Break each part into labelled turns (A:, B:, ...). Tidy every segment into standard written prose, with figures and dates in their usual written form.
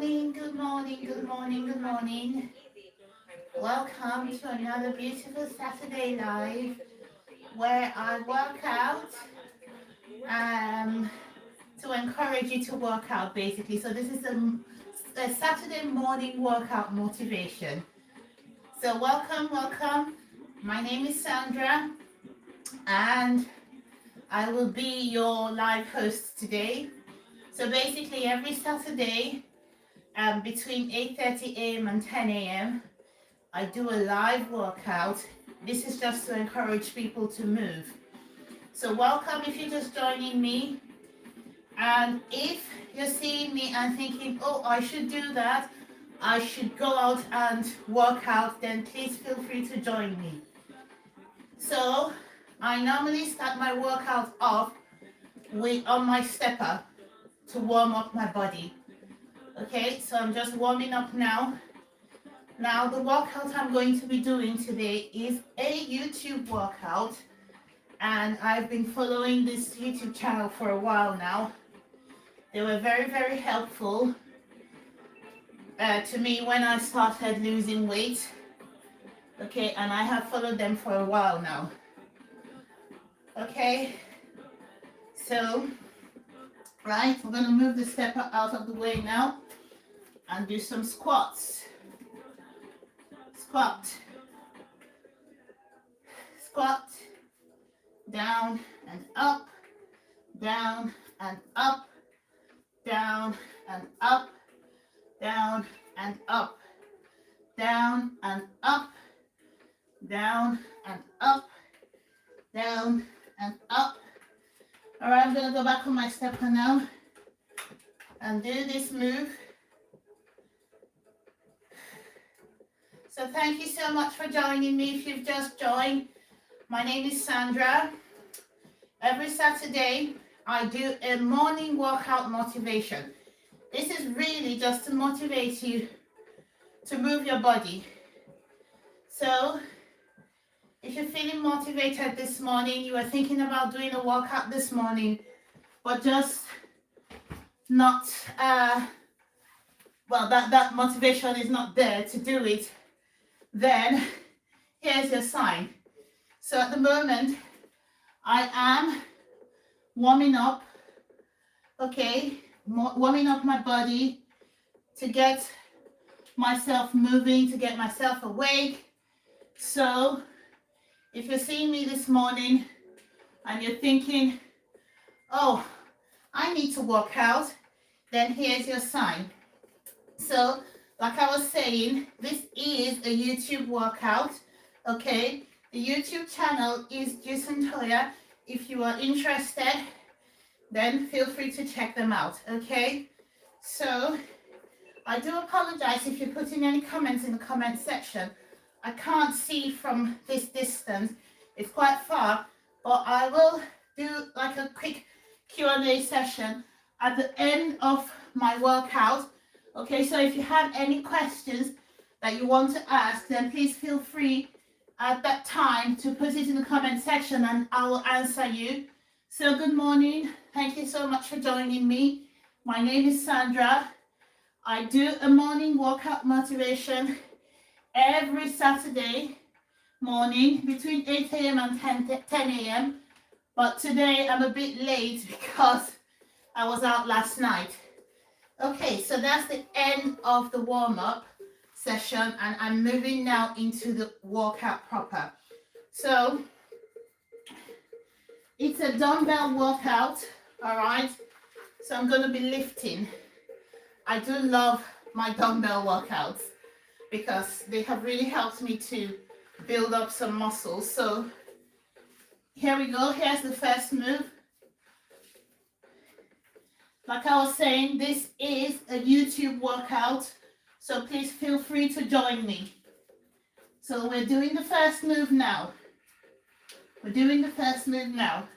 A: morning, good morning, good morning, good morning. Welcome to another beautiful Saturday live where I work out um, to encourage you to work out basically. So this is a Saturday morning workout motivation. So welcome, welcome. My name is Sandra and I will be your live host today. So basically every Saturday between 8:30 a.m. and 10 a.m. I do a live workout. This is just to encourage people to move. So welcome if you're just joining me. And if you're seeing me and thinking, oh, I should do that, I should go out and work out, then please feel free to join me. So I normally start my workout off on my stepper to warm up my body. Okay, so I'm just warming up now. Now the workout I'm going to be doing today is a YouTube workout, and I've been following this YouTube channel for a while now. They were very, very helpful to me when I started losing weight. Okay, and I have followed them for a while now. Okay, so, right, we're going to move the stepper out of the way now and do some squats. Squat, squat, down and up, down and up, down and up, down and up, down and up, down and up, down and up. All right, I'm going to go back on my stepper now and do this move. So thank you so much for joining me. If you've just joined, my name is Sandra. Every Saturday, I do a morning workout motivation. This is really just to motivate you to move your body. So if you're feeling motivated this morning, you are thinking about doing a workout this morning, but just not, that motivation is not there to do it, then here's your sign. So at the moment, I am warming up, okay, warming up my body to get myself moving, to get myself awake. So if you're seeing me this morning and you're thinking, oh, I need to work out, then here's your sign. So like I was saying, this is a YouTube workout, okay? The YouTube channel is Jason Toya. If you are interested, then feel free to check them out, okay? So I do apologize if you're putting any comments in the comment section. I can't see from this distance. It's quite far, but I will do like a quick Q&A session at the end of my workout. Okay, so if you have any questions that you want to ask, then please feel free at that time to put it in the comment section and I will answer you. So good morning. Thank you so much for joining me. My name is Sandra. I do a morning workout motivation every Saturday morning between 8 a.m. and 10 a.m. But today I'm a bit late because I was out last night. Okay, so that's the end of the warm-up session and I'm moving now into the workout proper. So it's a dumbbell workout, all right? So I'm going to be lifting. I do love my dumbbell workouts because they have really helped me to build up some muscles. So here we go. Here's the first move. Like I was saying, this is a YouTube workout, so please feel free to join me. So we're doing the first move now. We're doing the first move now.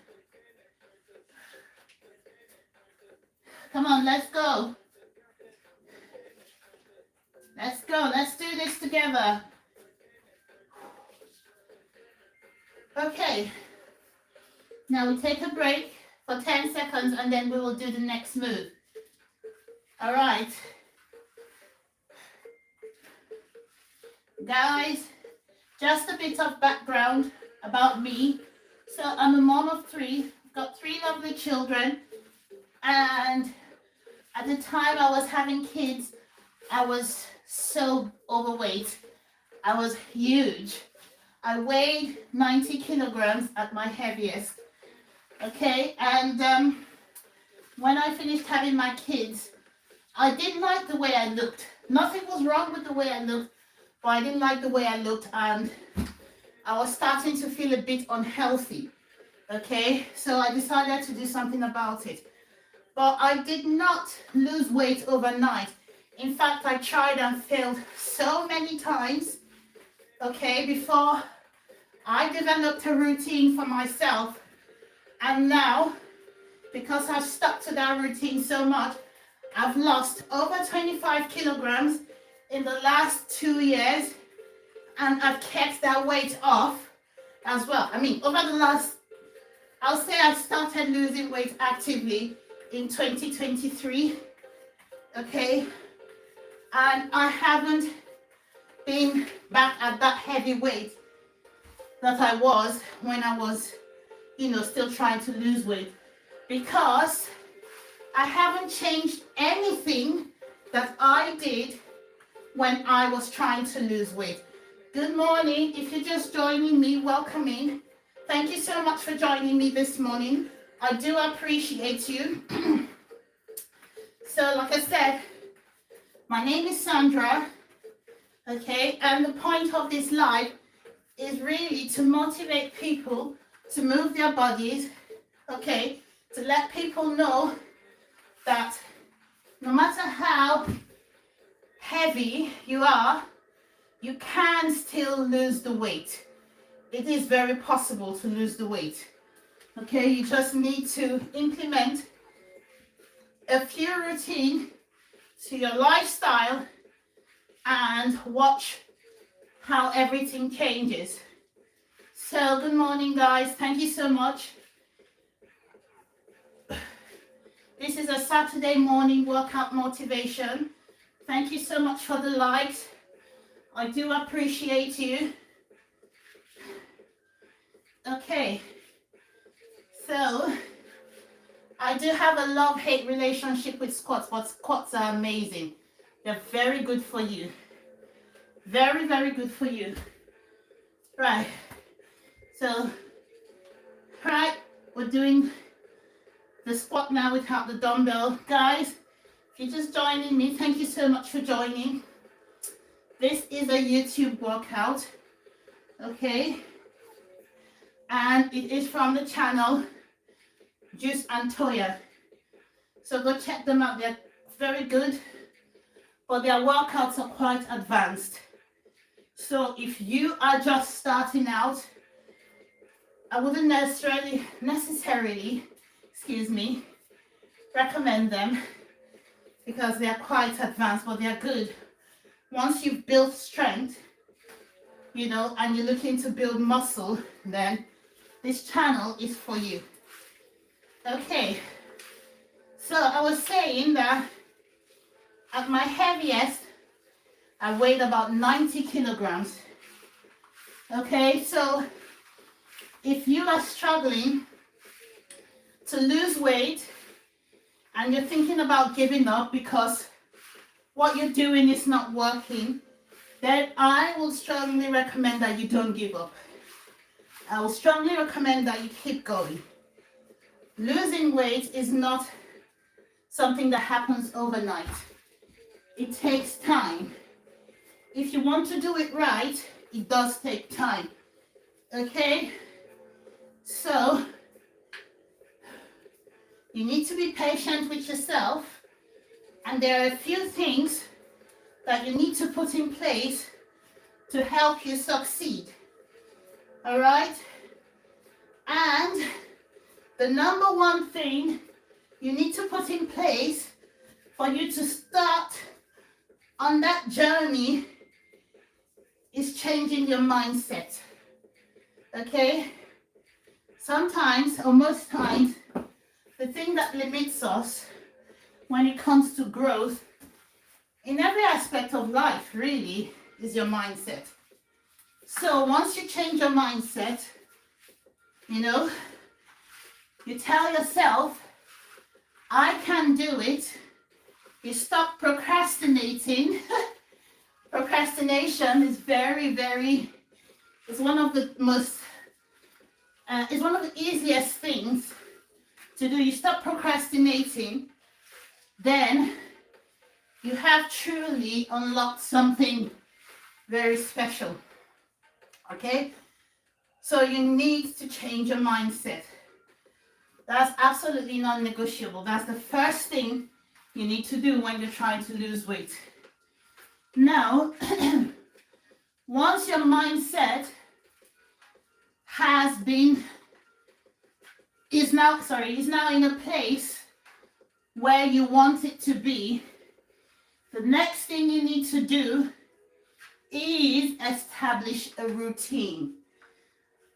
A: Come on, let's go. Let's go. Let's do this together. Okay. Now we take a break for 10 seconds and then we will do the next move. All right. Guys, just a bit of background about me. So I'm a mom of 3, I've got 3 lovely children, and at the time I was having kids, I was so overweight. I was huge. I weighed 90 kilograms at my heaviest. Okay, and when I finished having my kids, I didn't like the way I looked. Nothing was wrong with the way I looked, but I didn't like the way I looked, and I was starting to feel a bit unhealthy. Okay, so I decided to do something about it. But I did not lose weight overnight. In fact, I tried and failed so many times, okay, before I developed a routine for myself. And now, because I've stuck to that routine so much, I've lost over 25 kilograms in the last 2 years, and I've kept that weight off as well. I mean, over the last, I'll say I started losing weight actively in 2023, okay, and I haven't been back at that heavy weight that I was when I was, still trying to lose weight, because I haven't changed anything that I did when I was trying to lose weight. Good morning. If you're just joining me, welcome in. Thank you so much for joining me this morning. I do appreciate you. So like I said, my name is Sandra, okay, and the point of this live is really to motivate people to move their bodies, okay, to let people know that no matter how heavy you are, you can still lose the weight. It is very possible to lose the weight. Okay, you just need to implement a few routines to your lifestyle and watch how everything changes. So good morning, guys. Thank you so much. This is a Saturday morning workout motivation. Thank you so much for the likes. I do appreciate you. Okay, so I do have a love-hate relationship with squats, but squats are amazing. They're very good for you. Very, very good for you. Right. So, right, we're doing the squat now without the dumbbell. Guys, if you're just joining me, thank you so much for joining. This is a YouTube workout, okay? And it is from the channel Juice and Toya. So go check them out. They're very good, but their workouts are quite advanced. So if you are just starting out, I wouldn't necessarily, recommend them, because they are quite advanced, but they are good. Once you've built strength, and you're looking to build muscle, then this channel is for you. Okay, so I was saying that at my heaviest, I weighed about 90 kilograms. Okay, so if you are struggling to lose weight and you're thinking about giving up because what you're doing is not working, then I will strongly recommend that you don't give up. I will strongly recommend that you keep going. Losing weight is not something that happens overnight. It takes time. If you want to do it right, it does take time. Okay? So, you need to be patient with yourself, and there are a few things that you need to put in place to help you succeed. All right? And the number one thing you need to put in place for you to start on that journey is changing your mindset. Okay? Sometimes, or most times, the thing that limits us when it comes to growth in every aspect of life really is your mindset. So once you change your mindset, you know, you tell yourself, I can do it. You stop procrastinating. Procrastination is it's one of the it's one of the easiest things to do. You stop procrastinating, then you have truly unlocked something very special. Okay? So you need to change your mindset. That's absolutely non-negotiable. That's the first thing you need to do when you're trying to lose weight. Now, once your mindset is now in a place where you want it to be, the next thing you need to do is establish a routine.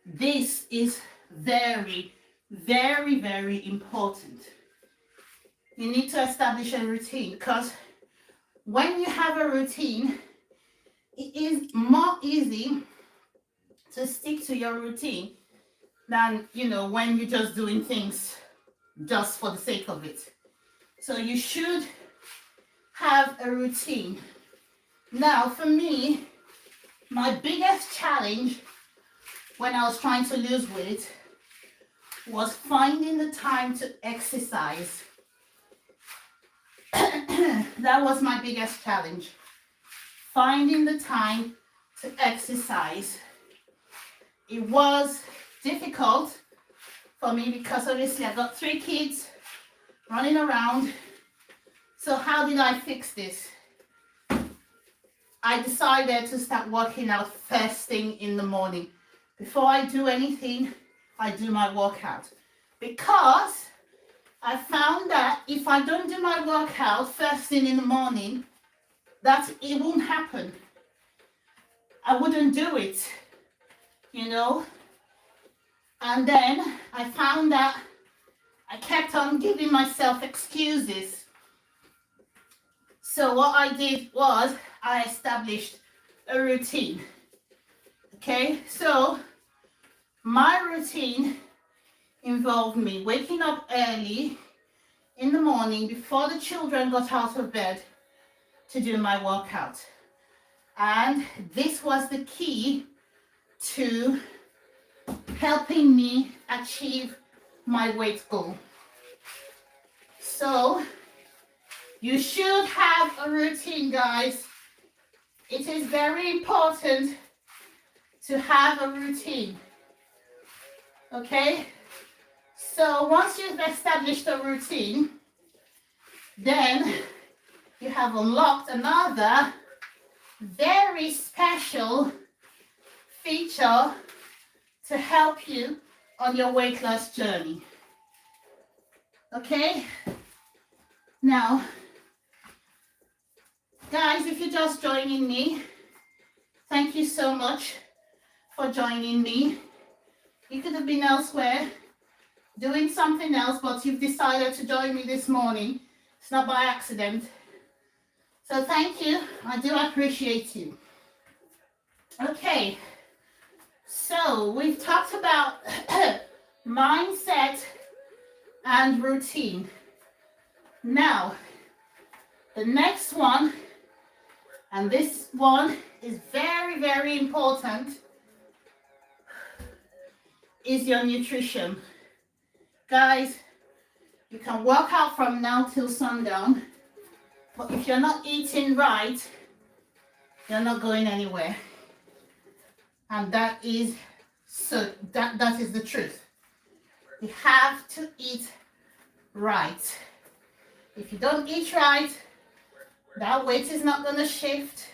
A: This is very, very, very important. You need to establish a routine, because when you have a routine, it is more easy to stick to your routine than, when you're just doing things just for the sake of it. So you should have a routine. Now, for me, my biggest challenge when I was trying to lose weight was finding the time to exercise. That was my biggest challenge. Finding the time to exercise. It was difficult for me because obviously I got 3 kids running around. So how did I fix this? I decided to start working out first thing in the morning. Before I do anything, I do my workout. Because I found that if I don't do my workout first thing in the morning, that it won't happen. I wouldn't do it, And then I found that I kept on giving myself excuses. So what I did was I established a routine. Okay, so my routine involved me waking up early in the morning before the children got out of bed to do my workout. And this was the key to helping me achieve my weight goal. So you should have a routine, guys. It is very important to have a routine. Okay? So once you've established a routine, then you have unlocked another very special feature to help you on your weight loss journey. Okay? Now, guys, if you're just joining me, thank you so much for joining me. You could have been elsewhere doing something else, but you've decided to join me this morning. It's not by accident. So thank you. I do appreciate you. Okay. So we've talked about mindset and routine. Now, the next one, and this one is very, very important, is your nutrition. Guys, you can work out from now till sundown, but if you're not eating right, you're not going anywhere. And that is the truth. You have to eat right. If you don't eat right, that weight is not going to shift.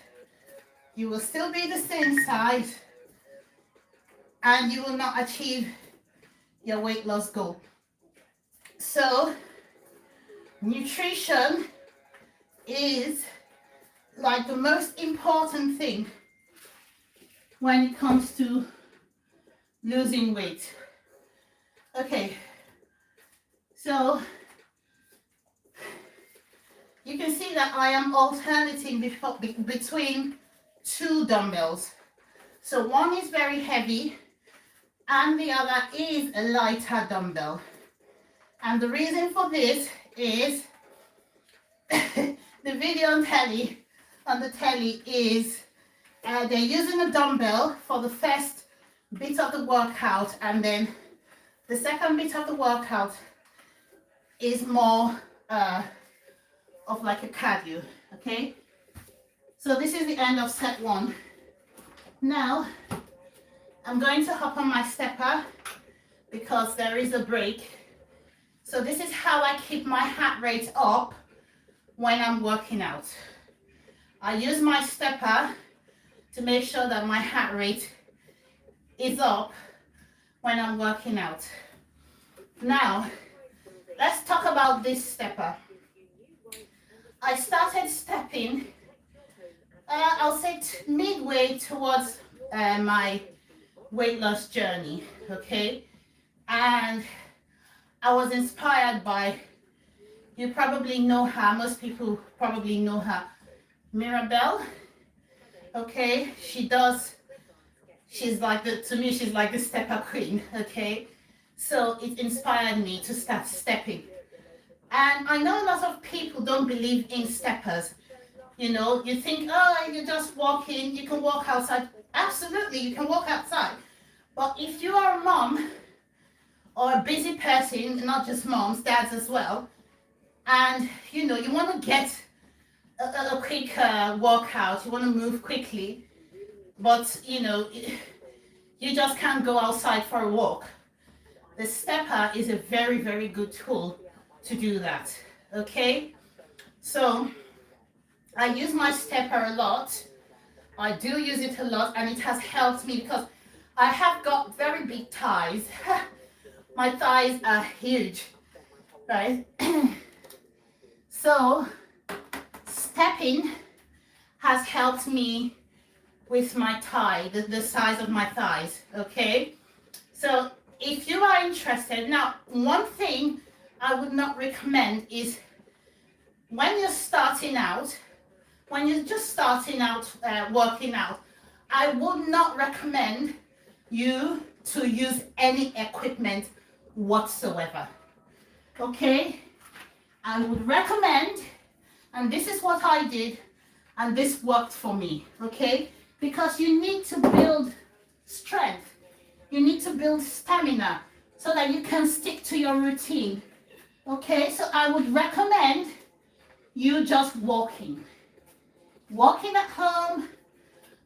A: You will still be the same size, and you will not achieve your weight loss goal. So, nutrition is like the most important thing when it comes to losing weight. Okay, so you can see that I am alternating between 2 dumbbells. So one is very heavy and the other is a lighter dumbbell. And the reason for this is the video on the telly is they're using a dumbbell for the first bit of the workout, and then the second bit of the workout is more of like a cardio, okay? So this is the end of set 1. Now, I'm going to hop on my stepper because there is a break. So this is how I keep my heart rate up when I'm working out. I use my stepper to make sure that my heart rate is up when I'm working out. Now, let's talk about this stepper. I started stepping, I'll say midway towards my weight loss journey, okay? And I was inspired by, you probably know her, most people probably know her, Mirabelle, okay? She's like to me, she's like the stepper queen, okay? So it inspired me to start stepping. And I know a lot of people don't believe in steppers. You know, you think, oh, you're just walking, you can walk outside. Absolutely, you can walk outside. But if you are a mom or a busy person, not just moms, dads as well, and you know, you want to get a quick workout, you want to move quickly, but you know, you just can't go outside for a walk. The stepper is a very, very good tool to do that, okay? So I use my stepper a lot. I do use it a lot, and it has helped me because I have got very big thighs. My thighs are huge, right? So stepping has helped me with my thigh, the size of my thighs, okay? So if you are interested, now one thing I would not recommend is when you're starting out, when you're just starting out working out, I would not recommend you to use any equipment whatsoever, okay? I would recommend, and this is what I did, and this worked for me, okay? Because you need to build strength, you need to build stamina so that you can stick to your routine, okay? So I would recommend you just walking at home,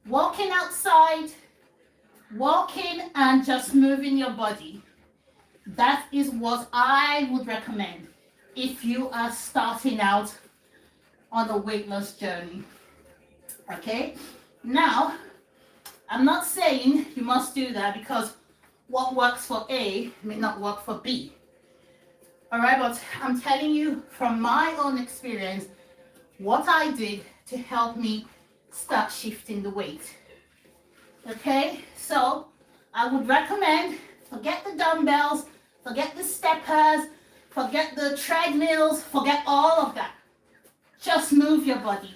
A: walking outside, walking and just moving your body. That is what I would recommend if you are starting out on a weight loss journey, okay? Now, I'm not saying you must do that because what works for A may not work for B. All right, but I'm telling you from my own experience what I did to help me start shifting the weight. Okay, so I would recommend forget the dumbbells, forget the steppers, forget the treadmills, forget all of that. Just move your body.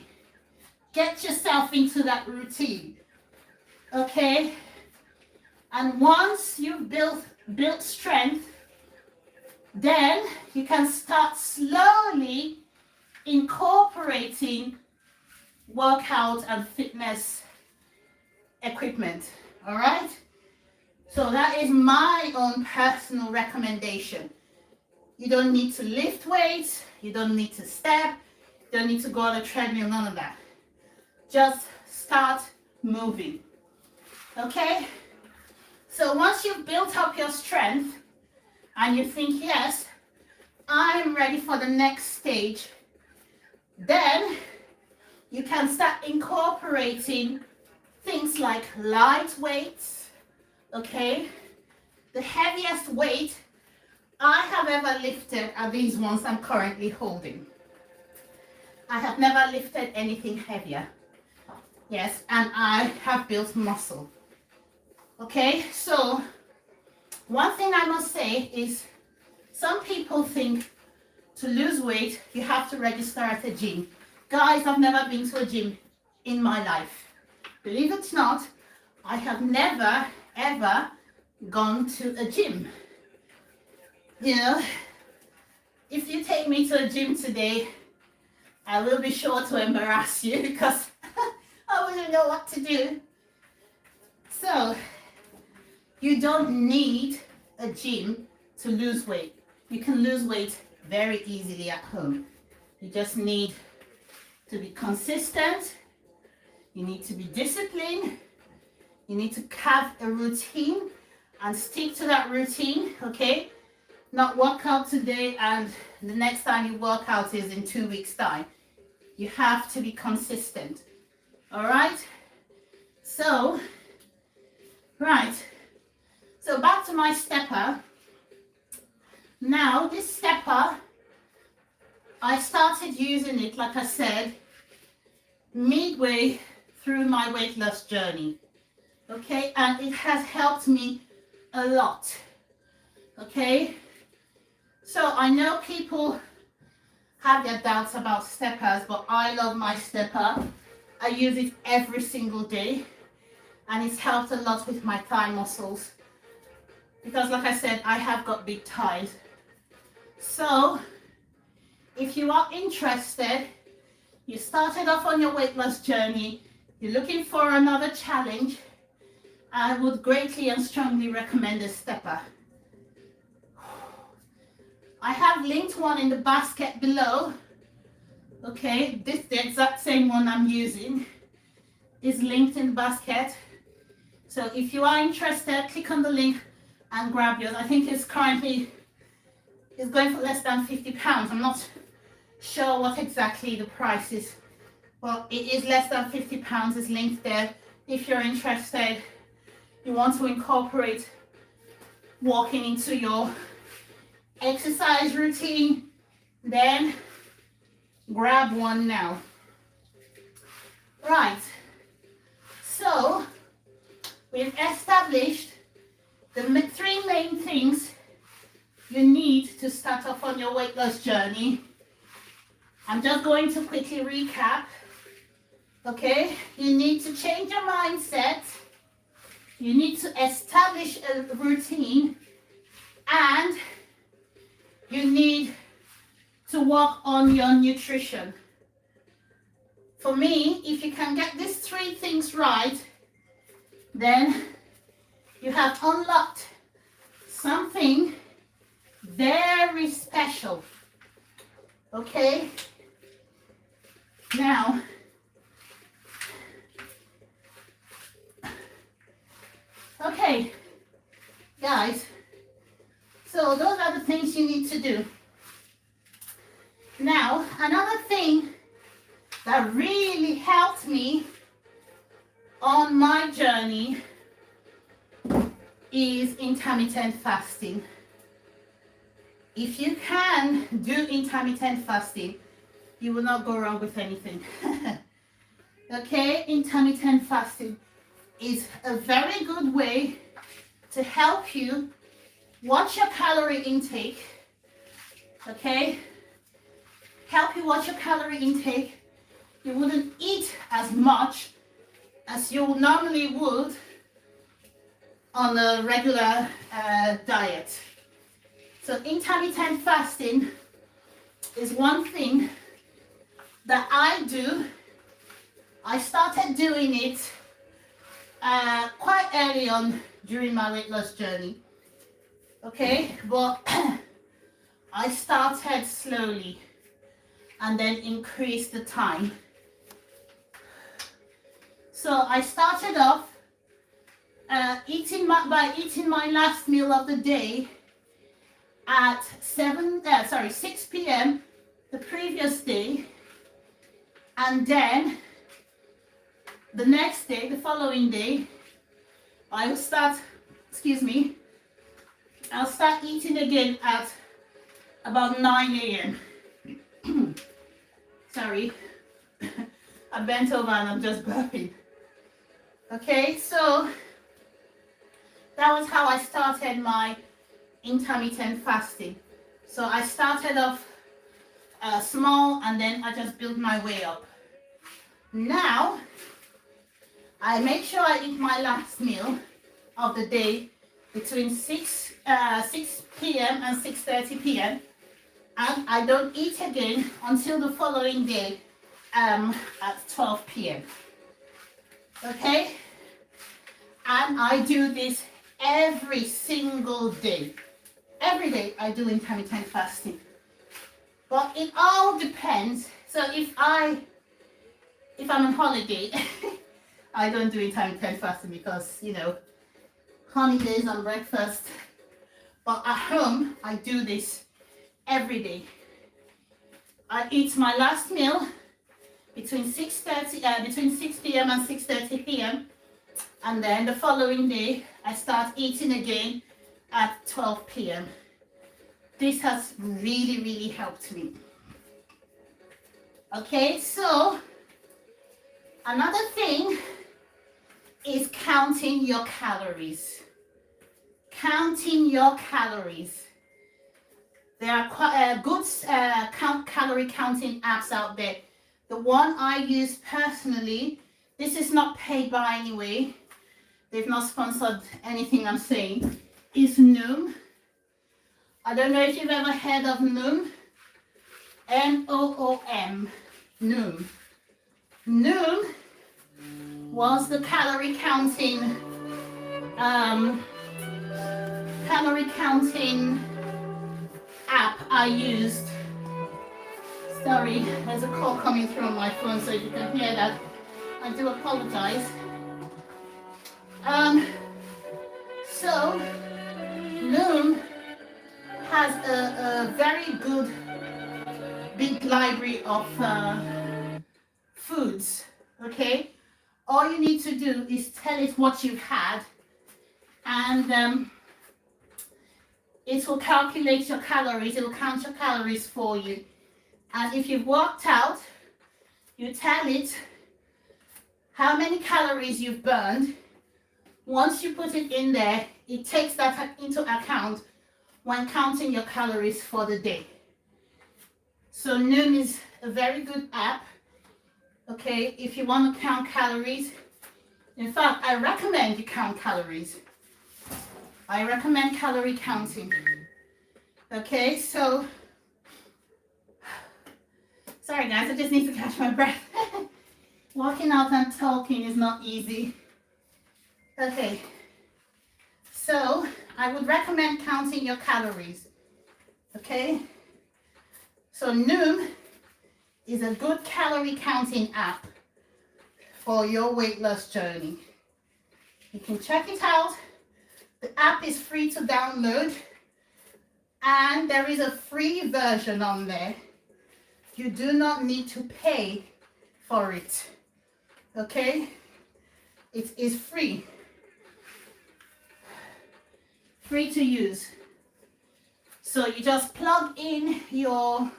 A: Get yourself into that routine. Okay? And once you've built strength, then you can start slowly incorporating workout and fitness equipment. All right? So that is my own personal recommendation. You don't need to lift weights, you don't need to step, you don't need to go on a treadmill, none of that. Just start moving. Okay? So once you've built up your strength and you think, yes, I'm ready for the next stage, then you can start incorporating things like light weights, okay? The heaviest weight I have ever lifted are these ones I'm currently holding. I have never lifted anything heavier. Yes, and I have built muscle. Okay, so one thing I must say is some people think to lose weight, you have to register at a gym. Guys, I've never been to a gym in my life. Believe it or not, I have never ever gone to a gym. You know, if you take me to a gym today, I will be sure to embarrass you because I wouldn't know what to do. So, you don't need a gym to lose weight. You can lose weight very easily at home. You just need to be consistent. You need to be disciplined. You need to have a routine and stick to that routine, okay? Not work out today and the next time you work out is in 2 weeks' time. You have to be consistent, all right? So, right. So back to my stepper. Now this stepper, I started using it, like I said, midway through my weight loss journey. Okay, and it has helped me a lot. Okay, so I know people have their doubts about steppers, but I love my stepper. I use it every single day, and it's helped a lot with my thigh muscles because, like I said, I have got big thighs. So if you are interested, you started off on your weight loss journey, you're looking for another challenge, I would greatly and strongly recommend a stepper. I have linked one in the basket below. Okay, this the exact same one I'm using is linked in the basket. So if you are interested, click on the link and grab yours. I think it's currently going for less than £50. I'm not sure what exactly the price is, but it is less than £50. It's linked there. If you're interested, you want to incorporate walking into your exercise routine, then grab one now. Right, so we've established the 3 main things you need to start off on your weight loss journey. I'm just going to quickly recap. Okay, you need to change your mindset, you need to establish a routine, and you need to work on your nutrition. For me, if you can get these 3 things right, then you have unlocked something very special. Okay? Now, okay, guys, so those are the things you need to do. Now, another thing that really helped me on my journey is intermittent fasting. If you can do intermittent fasting, you will not go wrong with anything. Okay, intermittent fasting is a very good way to help you watch your calorie intake. Okay, help you watch your calorie intake. You wouldn't eat as much as you normally would on a regular diet. So intermittent fasting is one thing that I do. I started doing it quite early on during my weight loss journey. Okay, but I started slowly and then increased the time. So I started off eating my last meal of the day at 6 p.m. the previous day, and then the next day, the following day, I'll start eating again at about 9 a.m. Sorry, I bent over and I'm just burping. Okay, so that was how I started my intermittent fasting. So I started off small and then I just built my way up. Now I make sure I eat my last meal of the day between 6 p.m. and 6:30 p.m. and I don't eat again until the following day at 12 p.m. Okay? And I do this every single day. Every day I do intermittent fasting. But it all depends. So if I'm on holiday, I don't do intermittent fasting because, you know, holidays on breakfast. But at home, I do this every day. I eat my last meal between 6 p.m. and 6:30 p.m. and then the following day I start eating again at 12 p.m. This has really helped me. Okay, so another thing is counting your calories. Counting your calories. There are quite good calorie counting apps out there. The one I use personally, this is not paid by any way. They've not sponsored anything I'm saying, is Noom. I don't know if you've ever heard of Noom. Noom. Noom. Noom was the calorie counting app I used. Sorry, there's a call coming through on my phone, so if you can hear that, I do apologize. So Noom has a very good big library of foods. Okay, all you need to do is tell it what you've had, and it will calculate your calories. It will count your calories for you. And if you've worked out, you tell it how many calories you've burned. Once you put it in there, it takes that into account when counting your calories for the day. So Noom is a very good app. Okay, if you want to count calories. In fact, I recommend you count calories. I recommend calorie counting. Okay, so sorry guys, I just need to catch my breath. Walking out and talking is not easy. Okay, so I would recommend counting your calories. Okay, so Noom is a good calorie counting app for your weight loss journey. You can check it out. The app is free to download, and there is a free version on there. You do not need to pay for it. Okay? It is free. Free to use. So you just plug in your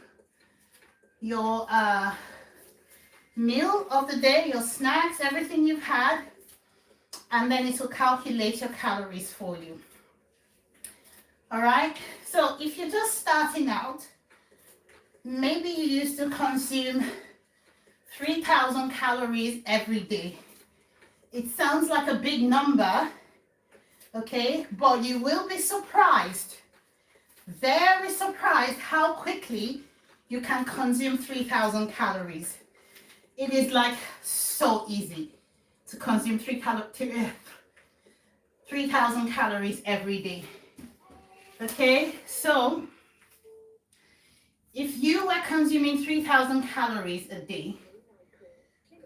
A: meal of the day, your snacks, everything you've had, and then it will calculate your calories for you. All right, so if you're just starting out, maybe you used to consume 3,000 calories every day. It sounds like a big number, okay, but you will be surprised, very surprised how quickly you can consume 3,000 calories. It is like so easy to consume 3,000 calories every day. Okay, so if you were consuming 3,000 calories a day,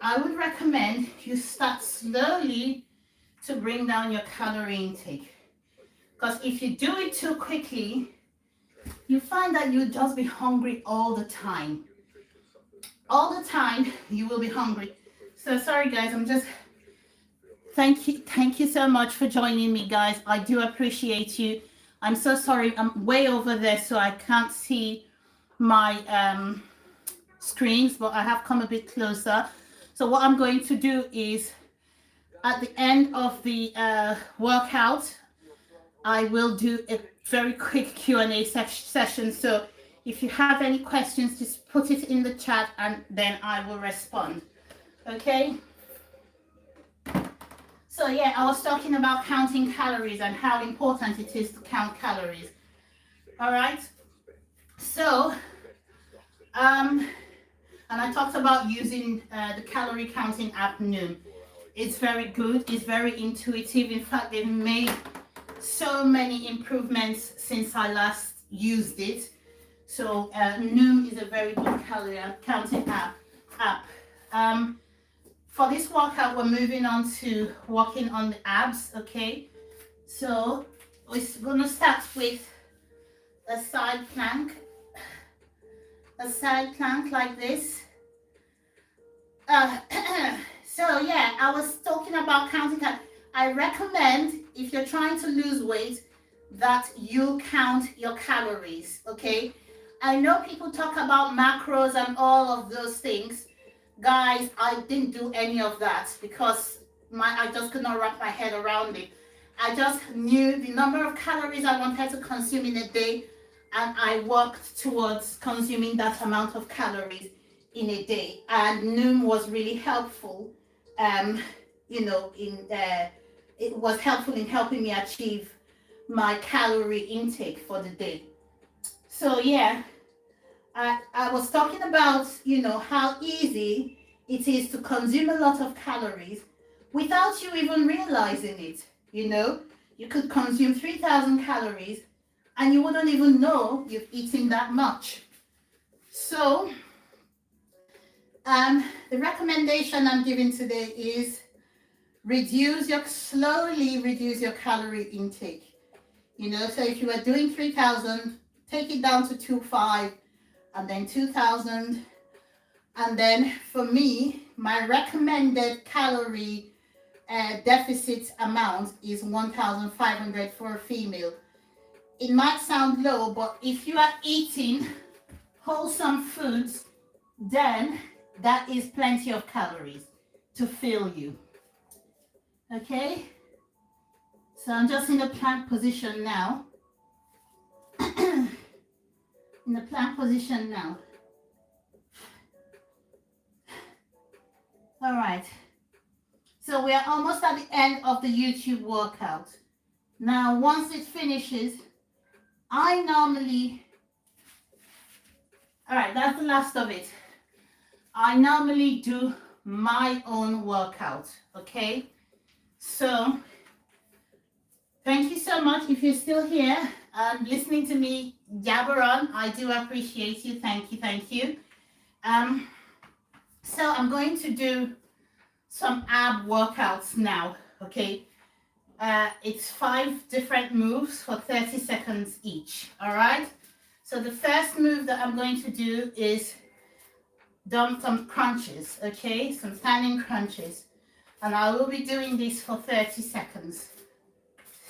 A: I would recommend you start slowly to bring down your calorie intake. Because if you do it too quickly, you find that you'll just be hungry all the time. All the time, you will be hungry. So sorry guys, thank you so much for joining me, guys. I do appreciate you. I'm so sorry, I'm way over there, so I can't see my screens, but I have come a bit closer. So what I'm going to do is, at the end of the workout, I will do a very quick Q&A session. So if you have any questions, just put it in the chat and then I will respond. Okay? So yeah, I was talking about counting calories and how important it is to count calories. All right. So, and I talked about using the calorie counting app Noom. It's very good. It's very intuitive. In fact, they've made so many improvements since I last used it. So Noom is a very good calorie counting app. For this workout, we're moving on to working on the abs. Okay. So we're gonna start with a side plank. A side plank like this. So yeah, I was talking about counting. I recommend if you're trying to lose weight that you count your calories. Okay. I know people talk about macros and all of those things. Guys, I didn't do any of that because I just could not wrap my head around it. I just knew the number of calories I wanted to consume in a day, and I worked towards consuming that amount of calories in a day. And Noom was really helpful. It was helpful in helping me achieve my calorie intake for the day. So yeah, I was talking about, how easy it is to consume a lot of calories without you even realizing it. You could consume 3,000 calories and you wouldn't even know you've eaten that much. So, the recommendation I'm giving today is slowly reduce your calorie intake. So if you are doing 3,000, take it down to 2,500 and then 2,000. And then for me, my recommended calorie deficit amount is 1,500 for a female. It might sound low, but if you are eating wholesome foods, then that is plenty of calories to fill you. Okay? So I'm just in the plank position now. In the plank position now. All right. So we are almost at the end of the YouTube workout. Now, once it finishes, all right, that's the last of it. I normally do my own workout, okay? So, thank you so much if you're still here and listening to me jabber on. I do appreciate you. Thank you. So I'm going to do some ab workouts now, okay? It's 5 different moves for 30 seconds each, all right? So the first move that I'm going to do is some crunches, okay? Some standing crunches. And I will be doing this for 30 seconds.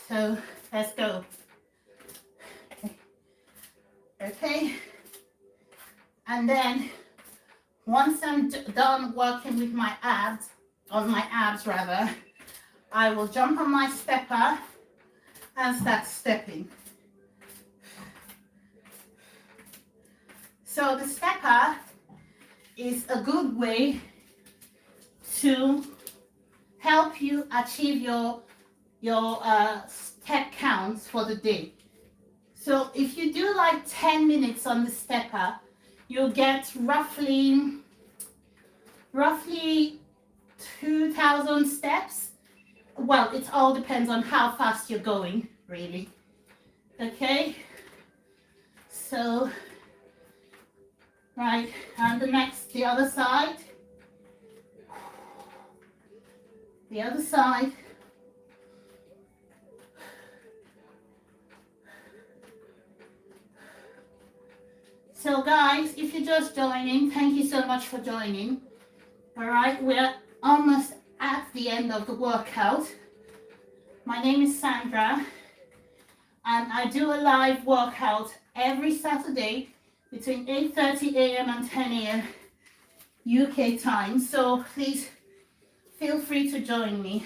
A: So let's go. Okay. And then once I'm done working with my abs, I will jump on my stepper and start stepping. So the stepper is a good way to help you achieve your step counts for the day. So if you do like 10 minutes on the stepper, you'll get roughly 2,000 steps. Well, it all depends on how fast you're going, really. Okay, so right, and the other side. The other side. So guys, if you're just joining, thank you so much for joining. All right, we're almost at the end of the workout. My name is Sandra, and I do a live workout every Saturday between 8:30 a.m. and 10 a.m. UK time. So please feel free to join me.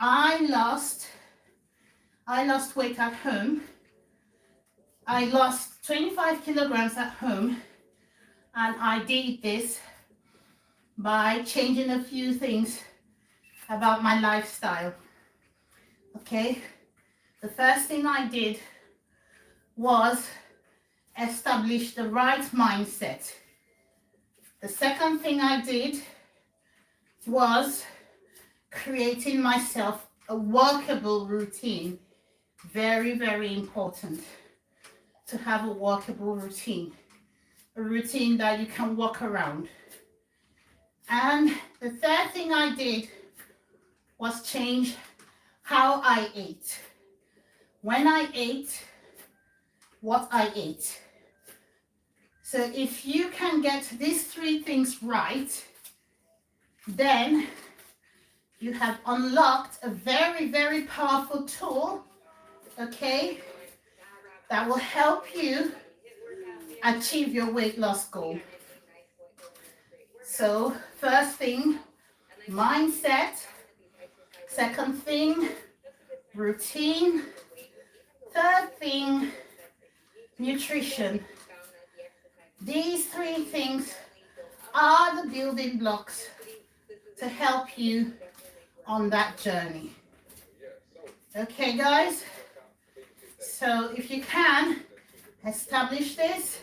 A: I lost weight at home. I lost 25 kilograms at home, and I did this by changing a few things about my lifestyle. Okay, the first thing I did was establish the right mindset. The second thing I did was creating myself a workable routine. Very, very important to have a workable routine. A routine that you can walk around. And the third thing I did was change how I ate. When I ate, what I ate. So if you can get these three things right, then you have unlocked a very, very powerful tool, okay, that will help you achieve your weight loss goal. So first thing, mindset. Second thing, routine. Third thing, nutrition. These three things are the building blocks to help you on that journey. Okay, guys? So if you can establish this,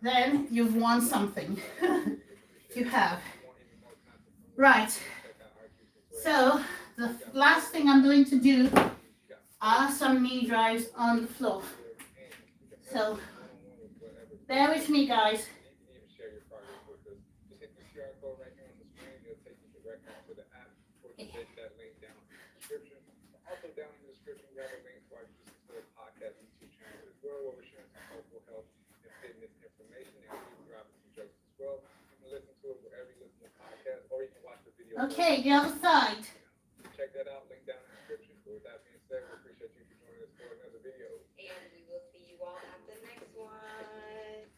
A: then you've won something. You have. Right. So the last thing I'm going to do are some knee drives on the floor. So bear with me, guys. Also down in the description, grab a link to our podcast YouTube channel as well, where we're sharing some helpful health and fitness information, and we're dropping some jokes as well. You can listen to it wherever you listen to podcasts, or you can watch the video. Okay, the other side. Check that out, link down in the description. So with that being said, we appreciate you for joining us for another video. And we will see you all at the next one.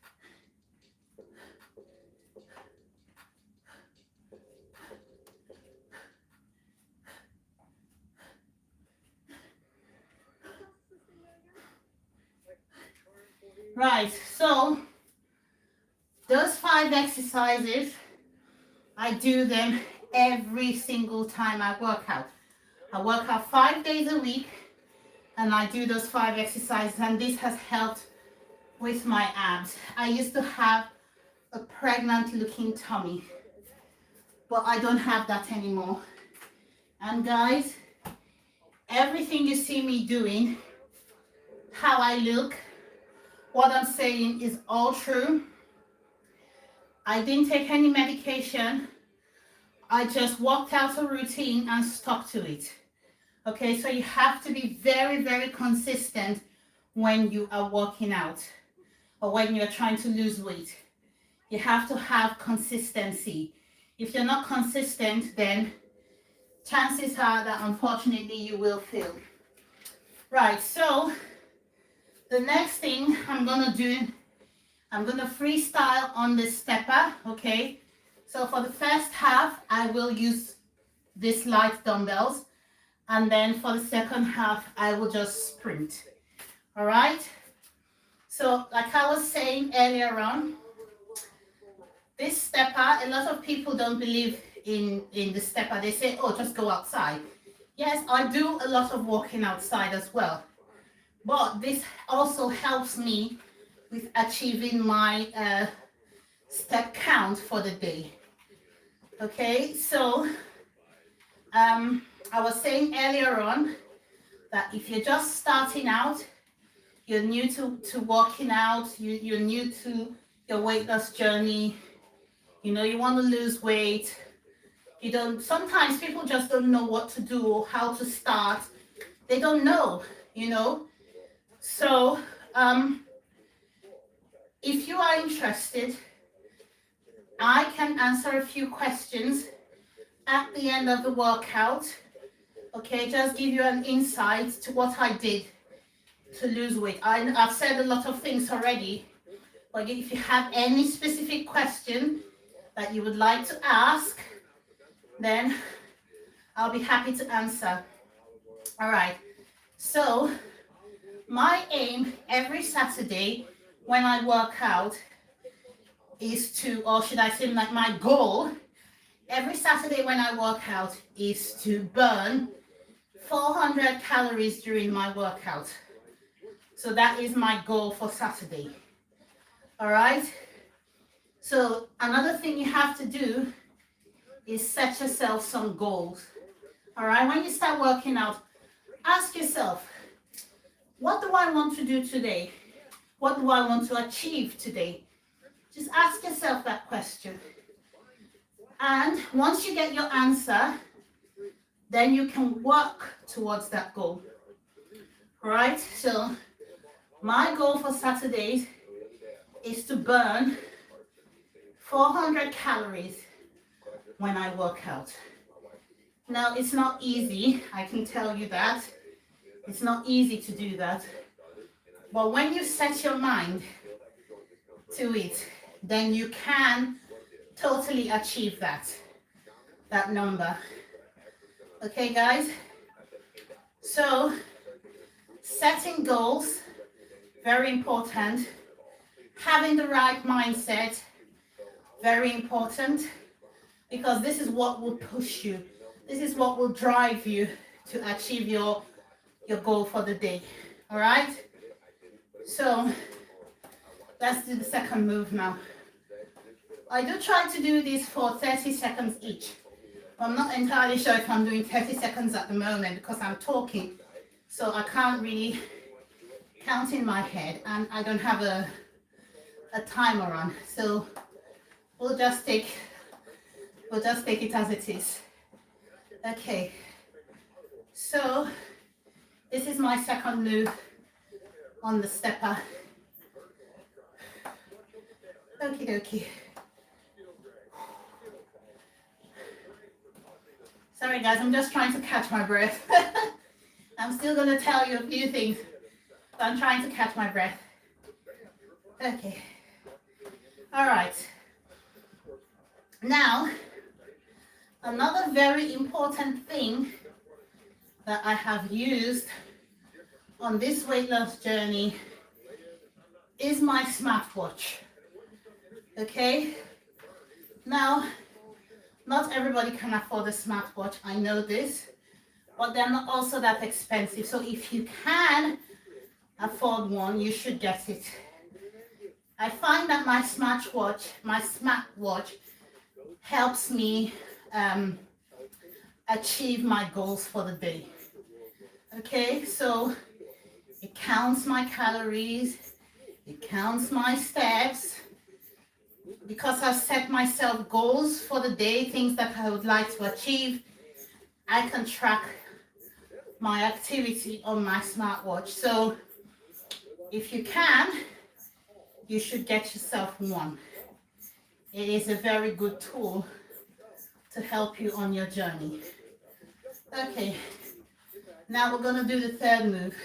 A: Right, so those 5 exercises, I do them every single time I work out. I work out 5 days a week and I do those 5 exercises, and this has helped with my abs. I used to have a pregnant looking tummy, but I don't have that anymore. And guys, everything you see me doing, how I look, what I'm saying is all true. I didn't take any medication. I just walked out a routine and stuck to it. Okay, so you have to be very, very consistent when you are working out or when you're trying to lose weight. You have to have consistency. If you're not consistent, then chances are that unfortunately you will fail. Right, so the next thing I'm gonna do, I'm gonna freestyle on the stepper, okay? So for the first half, I will use these light dumbbells, and then for the second half, I will just sprint, all right? So like I was saying earlier on, this stepper, a lot of people don't believe in the stepper. They say, oh, just go outside. Yes, I do a lot of walking outside as well. But this also helps me with achieving my step count for the day. Okay, so I was saying earlier on that if you're just starting out, you're new to walking out, you're new to your weight loss journey, you know, you want to lose weight, you don't, sometimes people just don't know what to do or how to start. They don't know, you know. So if you are interested, I can answer a few questions at the end of the workout. Okay, just give you an insight to what I did to lose weight. I've said a lot of things already, but if you have any specific question that you would like to ask, then I'll be happy to answer. All right, so my aim every Saturday when I work out is to, or should I say like my goal every Saturday when I work out is to burn 400 calories during my workout. So that is my goal for Saturday. All right. So another thing you have to do is set yourself some goals. All right. When you start working out, ask yourself, what do I want to do today? What do I want to achieve today? Just ask yourself that question. And once you get your answer, then you can work towards that goal. All right. So my goal for Saturdays is to burn 400 calories when I work out. Now, it's not easy, I can tell you that. It's not easy to do that. But when you set your mind to it, then you can totally achieve that number. Okay, guys? So, setting goals, very important. Having the right mindset, very important, because this is what will push you. This is what will drive you to achieve your goal for the day. All right? So let's do the second move now. I do try to do this for 30 seconds each. I'm not entirely sure if I'm doing 30 seconds at the moment because I'm talking. So I can't really count in my head and I don't have a timer on. So we'll just take it as it is. Okay. So this is my second move on the stepper. Okie dokie. Sorry guys, I'm just trying to catch my breath. I'm still going to tell you a few things, but I'm trying to catch my breath. Okay. All right. Now, another very important thing that I have used on this weight loss journey is my smartwatch. Okay? Now, not everybody can afford a smartwatch, I know this, but they're not also that expensive. So if you can afford one, you should get it. I find that my smartwatch helps me achieve my goals for the day. Okay, so it counts my calories, it counts my steps. Because I've set myself goals for the day, things that I would like to achieve, I can track my activity on my smartwatch. So if you can, you should get yourself one. It is a very good tool to help you on your journey. Okay, now we're going to do the third move.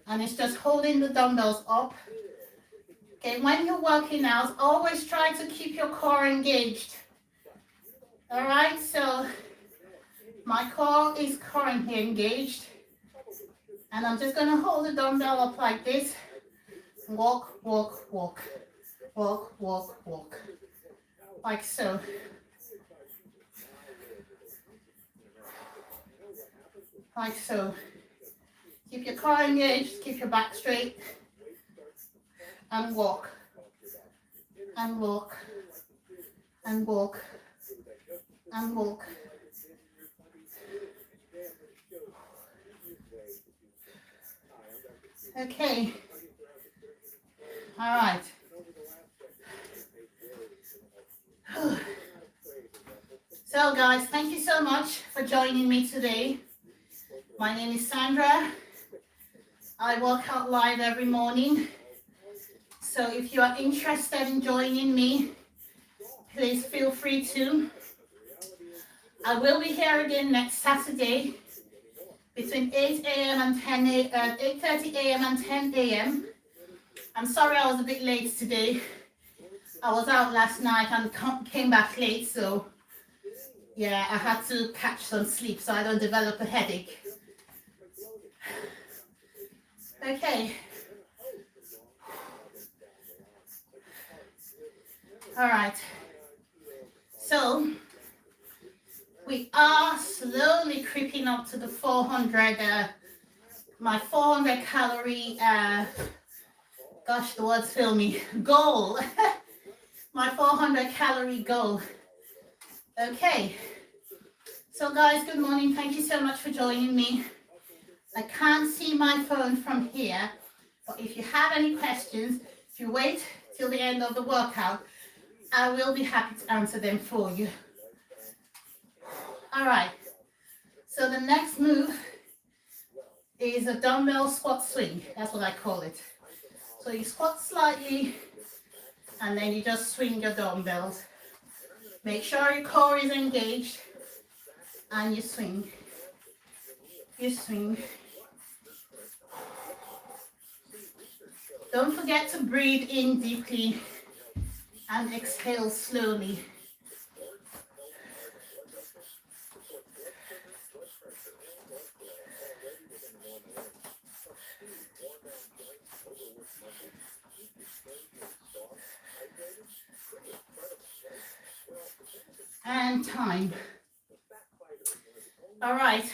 A: And it's just holding the dumbbells up. Okay, when you're working out, always try to keep your core engaged. All right, so my core is currently engaged. And I'm just going to hold the dumbbell up like this. Walk, walk, walk. Walk, walk, walk. Like so. Like so. Keep your core engaged, keep your back straight. And walk. And walk. And walk. And walk. Okay. All right. So guys, thank you so much for joining me today. My name is Sandra. I work out live every morning. So if you are interested in joining me, please feel free to. I will be here again next Saturday between 8 a.m. and 8:30 a.m. and 10 a.m. I'm sorry I was a bit late today. I was out last night and came back late, so yeah, I had to catch some sleep so I don't develop a headache. Okay. All right. So we are slowly creeping up to the 400, my 400 calorie, gosh, the words fill me, goal. My 400 calorie goal. Okay. So guys, good morning. Thank you so much for joining me. I can't see my phone from here, but if you have any questions, if you wait till the end of the workout, I will be happy to answer them for you. All right. So the next move is a dumbbell squat swing. That's what I call it. So you squat slightly, and then you just swing your dumbbells. Make sure your core is engaged, and you swing. You swing. Don't forget to breathe in deeply and exhale slowly. And time. All right.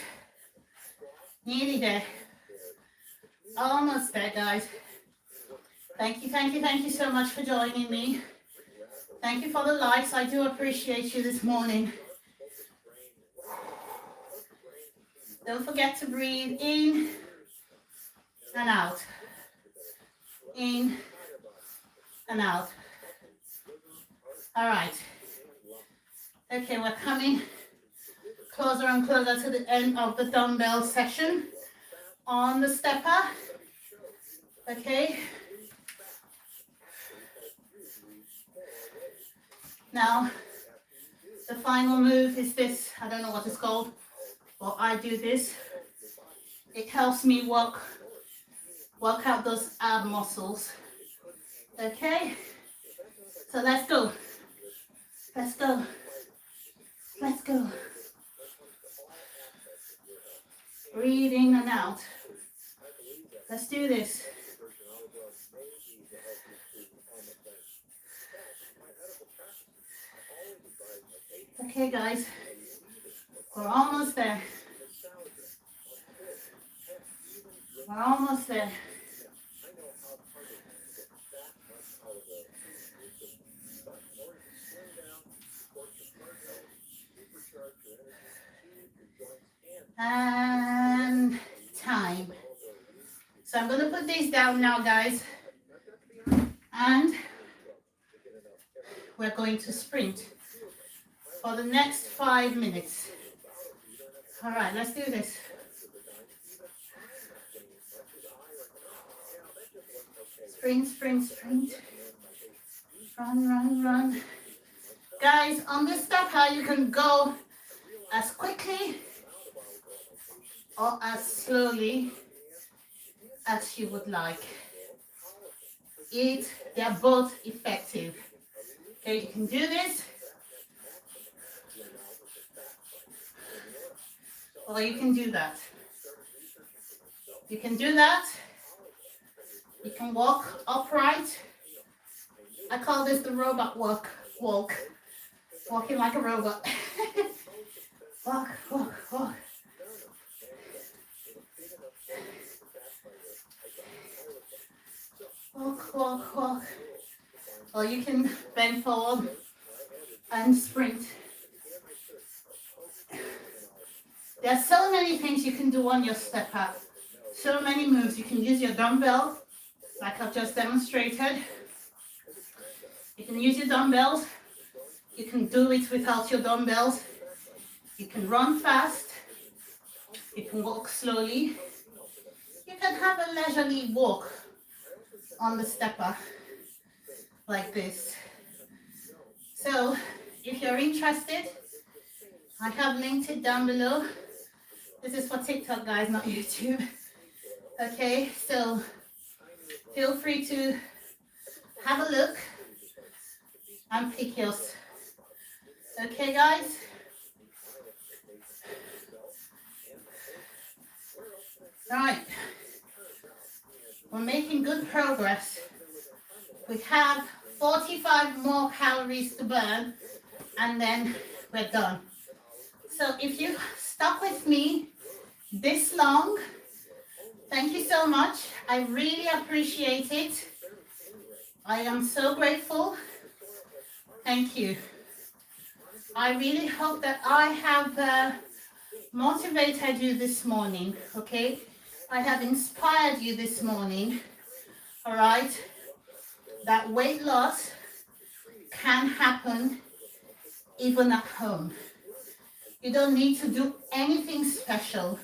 A: Nearly there. Almost there, guys. Thank you so much for joining me. Thank you for the likes. I do appreciate you this morning. Don't forget to breathe in and out. In and out. All right. Okay, we're coming closer and closer to the end of the dumbbell session on the stepper. Okay. Now, the final move is this. I don't know what it's called, but I do this. It helps me work out those ab muscles. Okay. So let's go. Let's go. Let's go. Breathe in and out. Let's do this. Okay, guys. We're almost there. We're almost there. And time. So I'm going to put these down now, guys. And we're going to sprint for the next 5 minutes. All right, let's do this. Sprint, sprint, sprint. Run, run, run. Guys, on this stepper, you can go as quickly or as slowly as you would like. They're both effective. Okay, you can do this, or you can do that. You can do that. You can walk upright. I call this the robot walk. Walking like a robot. Walk, walk, walk. Walk, walk, walk. Or you can bend forward and sprint. There are so many things you can do on your step up. So many moves. You can use your dumbbell, like I've just demonstrated. You can use your dumbbells. You can do it without your dumbbells. You can run fast. You can walk slowly. You can have a leisurely walk on the stepper like this. So if you're interested, I have linked it down below. This is for TikTok, guys, not YouTube. Okay, so feel free to have a look and pick yours. Okay, guys? All right. We're making good progress. We have 45 more calories to burn and then we're done. So if you stuck with me this long, thank you so much. I really appreciate it. I am so grateful. Thank you. I really hope that I have motivated you this morning, okay? I have inspired you this morning, all right? That weight loss can happen even at home. You don't need to do anything special,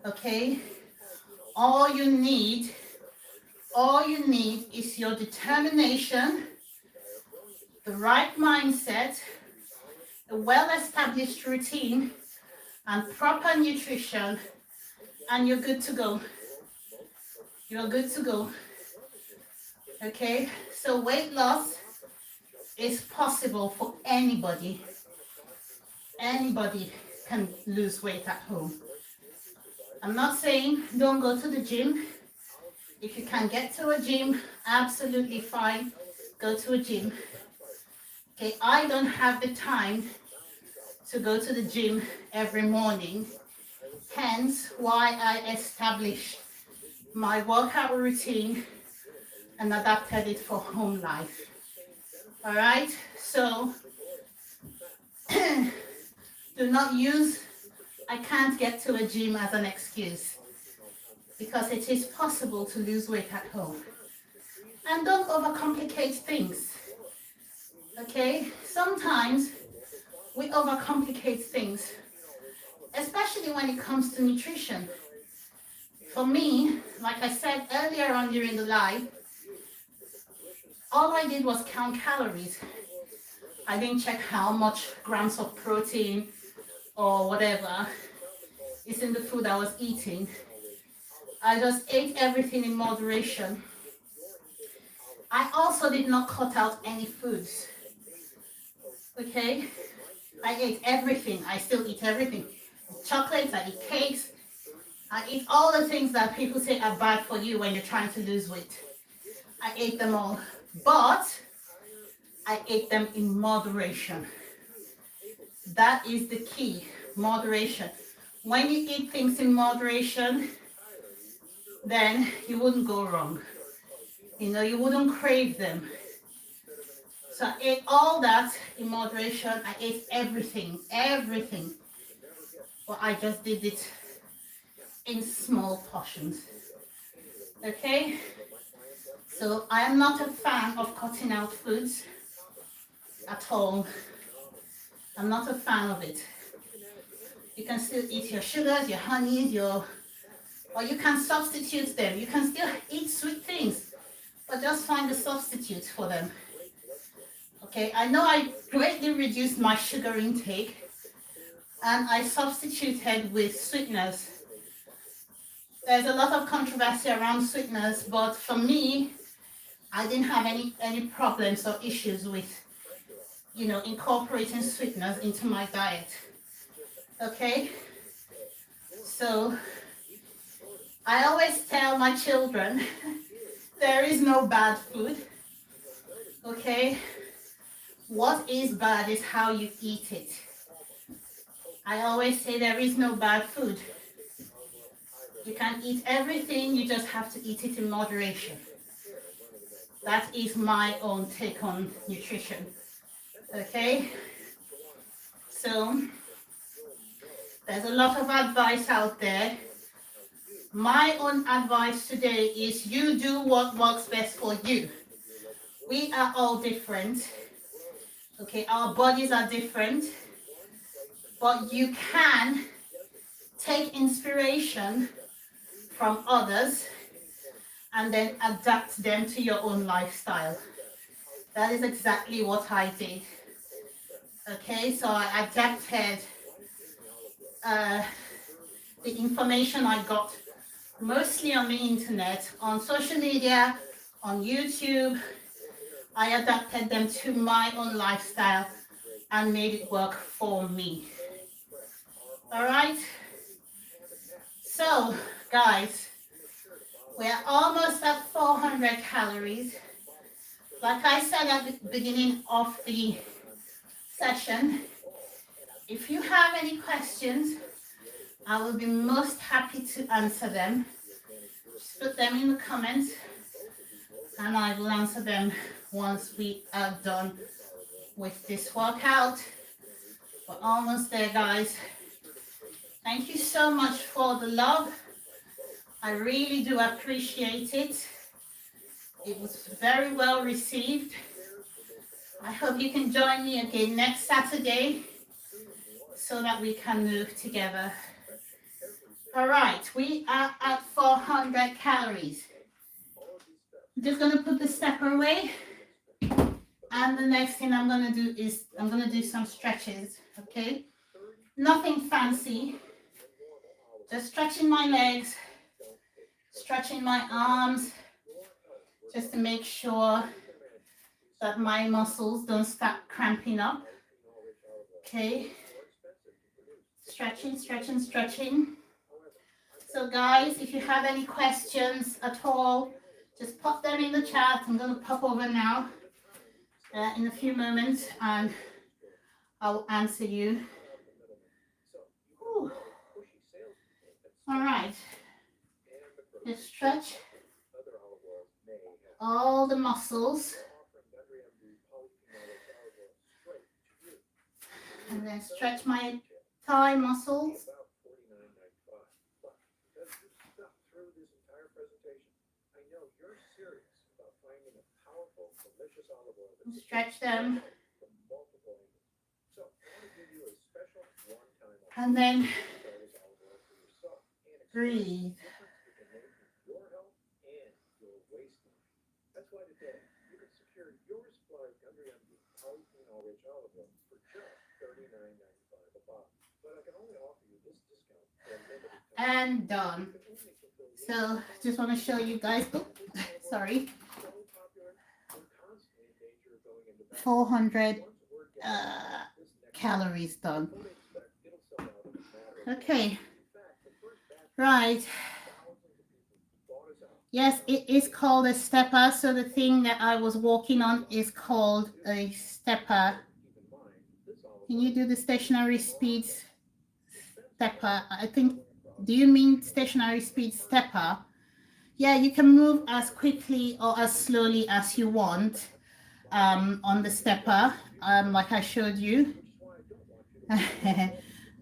A: okay? All you need is your determination, the right mindset, a well-established routine, and proper nutrition, and you're good to go. You're good to go. Okay, so weight loss is possible for anybody. Anybody can lose weight at home. I'm not saying don't go to the gym. If you can get to a gym, absolutely fine, go to a gym. Okay, I don't have the time to go to the gym every morning, hence why I established my workout routine and adapted it for home life. All right, so do not use I can't get to a gym as an excuse, because it is possible to lose weight at home. And don't overcomplicate things, okay? Sometimes we overcomplicate things, especially when it comes to nutrition. For me, like I said earlier on during the live, all I did was count calories. I didn't check how much grams of protein or whatever is in the food I was eating. I just ate everything in moderation. I also did not cut out any foods, okay? I ate everything. I still eat everything. Chocolates, I eat cakes. I eat all the things that people say are bad for you when you're trying to lose weight. I ate them all, but I ate them in moderation. That is the key, moderation. When you eat things in moderation, then you wouldn't go wrong. You know, you wouldn't crave them. So I ate all that in moderation. I ate everything. But I just did it in small portions. Okay? So I am not a fan of cutting out foods at all. I'm not a fan of it. You can still eat your sugars, your honeys, or you can substitute them. You can still eat sweet things, but just find a substitute for them. Okay, I know I greatly reduced my sugar intake and I substituted with sweeteners. There's a lot of controversy around sweeteners, but for me, I didn't have any problems or issues with, you know, incorporating sweeteners into my diet. Okay, so I always tell my children, there is no bad food. Okay, what is bad is how you eat it. I always say there is no bad food. You can eat everything, you just have to eat it in moderation. That is my own take on nutrition. Okay, so there's a lot of advice out there. My own advice today is you do what works best for you. We are all different. Okay, our bodies are different, but you can take inspiration from others and then adapt them to your own lifestyle. That is exactly what I did. Okay, so I adapted the information I got mostly on the internet, on social media, on YouTube. I adapted them to my own lifestyle and made it work for me. All right, so guys, we're almost at 400 calories. Like I said at the beginning of the session. If you have any questions, I will be most happy to answer them. Just put them in the comments and I will answer them once we are done with this workout. We're almost there, guys. Thank you so much for the love. I really do appreciate it. It was very well received. I hope you can join me again next Saturday so that we can move together. All right, we are at 400 calories. I'm just going to put the stepper away. And the next thing I'm going to do is I'm going to do some stretches, okay? Nothing fancy. Just stretching my legs, stretching my arms, just to make sure that my muscles don't start cramping up. Okay. Stretching, stretching, stretching. So guys, if you have any questions at all, just pop them in the chat. I'm going to pop over now in a few moments and I'll answer you. Whew. All right. Just stretch all the muscles. And then stretch my thigh muscles. Stretch them. And then breathe. And done. So just want to show you guys, sorry, 400 calories done. Okay, right. Yes, it is called a stepper. So the thing that I was walking on is called a stepper. Can you do the stationary speeds stepper? I think, do you mean stationary speed stepper? Yeah, you can move as quickly or as slowly as you want on the stepper, like I showed you.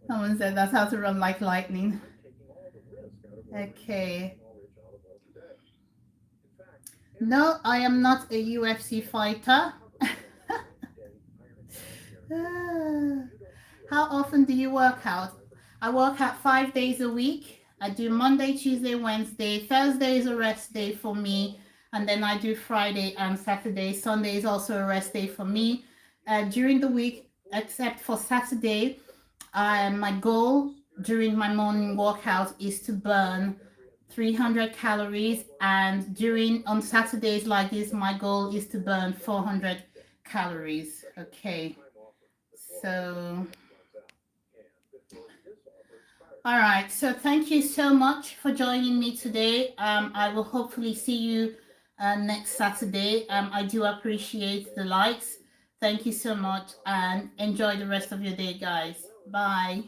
A: Someone said that's how to run like lightning. Okay. No, I am not a UFC fighter. How often do you work out? I work out 5 days a week. I do Monday, Tuesday, Wednesday. Thursday is a rest day for me. And then I do Friday and Saturday. Sunday is also a rest day for me. During the week, except for Saturday, my goal during my morning workout is to burn 300 calories. And on Saturdays like this, my goal is to burn 400 calories. Okay. So... all right, so thank you so much for joining me today. I will hopefully see you next Saturday. I do appreciate the likes. Thank you so much and enjoy the rest of your day, guys. Bye.